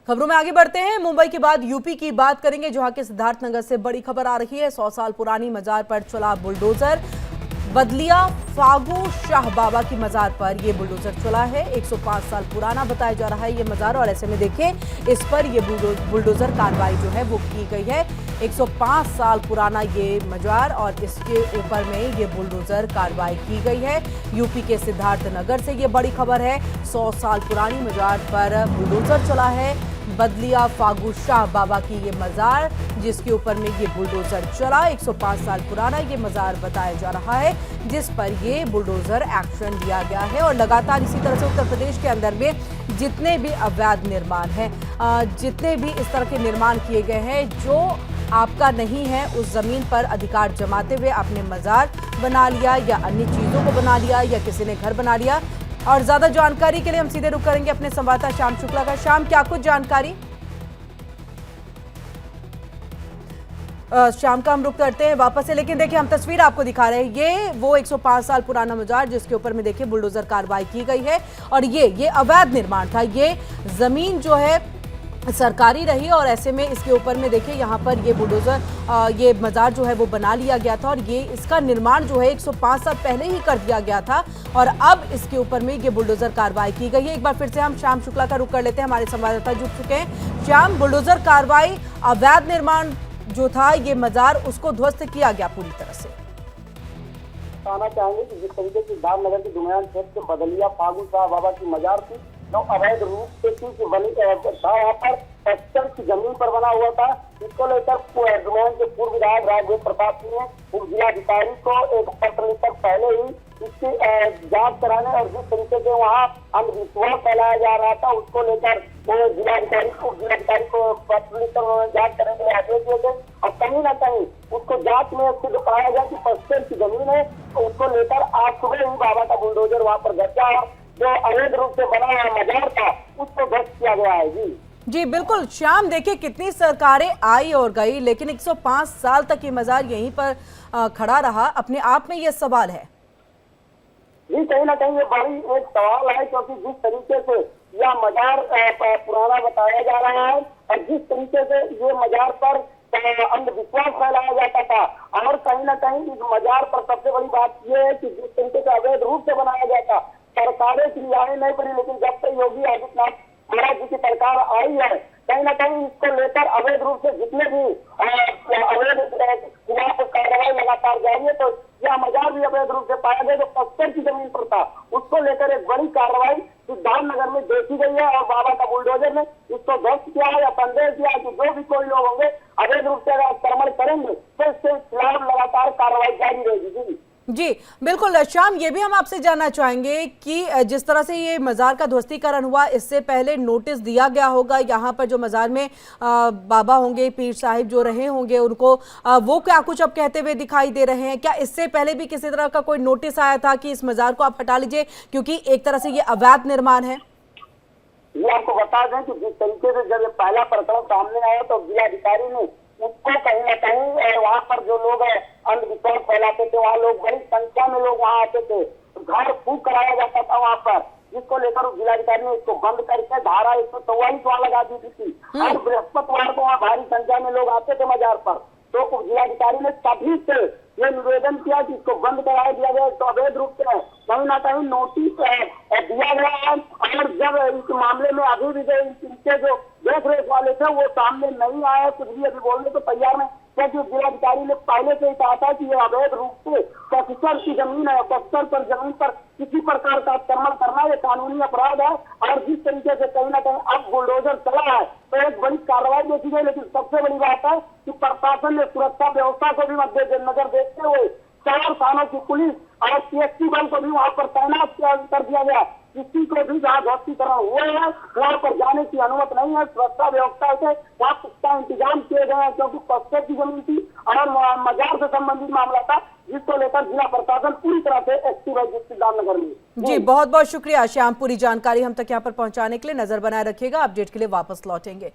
खबरों में आगे बढ़ते हैं। मुंबई के बाद यूपी की बात करेंगे, जहां के सिद्धार्थनगर से बड़ी खबर आ रही है। 100 साल पुरानी मजार पर चला बुलडोजर। बदलिया फागू शाह बाबा की मजार पर यह बुलडोजर चला है। 105 साल पुराना बताया जा रहा है ये मजार, और ऐसे में देखें इस पर यह बुलडोजर कार्रवाई जो है वो की गई है। 105 साल पुराना ये मजार और इसके ऊपर में ये बुलडोजर कार्रवाई की गई है। यूपी के सिद्धार्थनगर से ये बड़ी खबर है। 100 साल पुरानी मजार पर बुलडोजर चला है। बदलिया फागू शाह बाबा की ये मजार, जिसके ऊपर में ये बुलडोजर चला। 105 साल पुराना ये मजार बताया जा रहा है, जिस पर ये बुलडोजर एक्शन लिया गया है। और लगातार इसी तरह से उत्तर प्रदेश के अंदर में जितने भी अवैध निर्माण हैं, जितने भी इस तरह के निर्माण किए गए हैं जो आपका नहीं है, उस जमीन पर अधिकार जमाते हुए आपने मजार बना लिया या अन्य चीजों को बना लिया या किसी ने घर बना लिया। और ज्यादा जानकारी के लिए हम सीधे रुक करेंगे अपने संवाददाता श्याम शुक्ला का। श्याम, क्या कुछ जानकारी? शाम का हम रुक करते हैं वापस से, लेकिन देखिए हम तस्वीर आपको दिखा रहे हैं। ये वो 105 साल पुराना मजार जिसके ऊपर में देखिए बुलडोजर कार्रवाई की गई है। और ये अवैध निर्माण था। ये जमीन जो है सरकारी रही, और ऐसे में इसके ऊपर में देखिए यहाँ पर ये बुलडोजर ये मजार जो है वो बना लिया गया था। और ये इसका निर्माण जो है 105 साल पहले ही कर दिया गया था, और अब इसके ऊपर में ये बुलडोजर कार्रवाई की गई है। एक बार फिर से हम श्याम शुक्ला का रुख कर लेते हैं, हमारे संवाददाता जुड़ चुके हैं। श्याम, बुलडोजर कार्रवाई, अवैध निर्माण जो था ये मजार, उसको ध्वस्त किया गया पूरी तरह से। कहना चाहेंगे कि जिस तरीके की सिद्धार्थनगर के दुनिया क्षेत्र के बदलिया फागू शाह बाबा की मजार थी, जो अवैध रूप से थी बनी था, वहाँ पर पत्थर की जमीन पर बना हुआ था। इसको लेकर दुनियान के पूर्व विधायक राजदेव प्रताप सिंह ने उप जिलाधिकारी को एक पत्र लिखकर पहले ही इसकी जांच कराने, और जिस तरीके से वहाँ अंधविश्वास फैलाया जा रहा था उसको लेकर वो जिलाधिकारी को पत्र लिखकर उन्होंने जांच करने के लिए आदेश दिए थे। और कहीं न कहीं उसको जांच में सिद्ध पाया गया कि पत्थर की जमीन है, तो उसको लेकर आज सुबह ही बाबा का बुलडोजर वहाँ पर गया। जो अवैध रूप से बना हुआ मजार था उसको ध्वस्त किया गया है। जी बिल्कुल श्याम, देखिए कितनी सरकारें आई और गई, लेकिन 105 साल तक ये मजार यहीं पर खड़ा रहा। अपने आप में ये सवाल है जी, कहीं ना कहीं ये बड़ी एक सवाल है, क्योंकि जिस तरीके से यह मजार पुराना बताया जा रहा है और जिस तरीके से ये मजार पर अंधविश्वास फैलाया जाता था, और कहीं ना कहीं इस मजार पर सबसे बड़ी बात यह है कि जिस तरीके से अवैध रूप से बनाया जाता, सरकारें क्रियाएं नहीं बनी, लेकिन जब से योगी आदित्यनाथ महाराज जी की सरकार आई है, कहीं ना कहीं इसको लेकर अवैध रूप से जितने भी अवैध खिलाफ कार्रवाई लगातार जारी है। तो यह मजार भी अवैध रूप से पाया गया, जो पत्थर की जमीन पर था, उसको लेकर एक बड़ी कार्रवाई सिद्धार्थनगर में देखी गई है। और बाबा का बुलडोजर ने इसको ध्वस्त किया है या संदेश दिया कि जो भी कोई लोग होंगे अवैध रूप से आक्रमण करेंगे तो इसके खिलाफ लगातार कार्रवाई जारी रहेगी। जी बिल्कुल श्याम, ये भी हम आपसे जानना चाहेंगे कि जिस तरह से ये मजार का ध्वस्तीकरण हुआ, इससे पहले नोटिस दिया गया होगा यहाँ पर जो मजार में बाबा होंगे, पीर साहिब जो रहे होंगे उनको, वो क्या कुछ अब कहते हुए दिखाई दे रहे हैं? क्या इससे पहले भी किसी तरह का कोई नोटिस आया था कि इस मजार को आप हटा लीजिए, क्योंकि एक तरह से ये अवैध निर्माण है? ये आपको बता दें कि जिस तरीके से जब पहला प्रकरण सामने आया तो जिलाधिकारी ने उसको कहीं ना कहीं वहाँ पर जो लोग अंधविश्वास फैलाते थे, वहाँ लोग बड़ी संख्या में लोग वहाँ आते थे, घर फूक कराया जाता था वहाँ पर, जिसको लेकर उस जिलाधिकारी ने इसको बंद करके धारा 144 वहाँ लगा दी थी। हर बृहस्पतिवार को वहाँ भारी संख्या में लोग आते थे मजार पर। तो उप जिलाधिकारी ने सभी से ये निवेदन किया कि इसको बंद करा दिया गया, तो अवैध रूप से कहीं ना कहीं नोटिस दिया गया है। और जब इस मामले में अभी भी इनके जो देख रेख वाले थे वो सामने नहीं आए, कुछ भी अभी बोलने को तैयार नहीं, क्योंकि जिलाधिकारी ने पहले से ही कहा था कि ये अवैध रूप से पत्थर की जमीन है, पत्थर पर जमीन पर किसी प्रकार का आक्रमण करना ये कानूनी अपराध है। और जिस तरीके से कहीं ना कहीं अब बुलडोजर चला है तो एक बड़ी कार्रवाई देखी गई, लेकिन सबसे बड़ी बात है कि प्रशासन ने सुरक्षा व्यवस्था को भी मद्देनजर देखते हुए 4 थानों की पुलिस और सीएसपी बल को भी वहाँ पर तैनात कर दिया गया। किसी को भी जहाँ ध्वस्तीकरण हुए हैं वहाँ पर जाने की अनुमति नहीं है। सुरक्षा व्यवस्था से वहाँ पुख्ता इंतजाम किए गए हैं, क्योंकि पत्थर की जमीन थी और मजार से संबंधित मामला था, जिसको लेकर जिला प्रशासन पूरी तरह से एक्टिव है सिद्धार्थनगर में। जी बहुत बहुत शुक्रिया श्याम, पूरी जानकारी हम तक यहाँ पर पहुँचाने के लिए। नजर बनाए रखिएगा, अपडेट के लिए वापस लौटेंगे।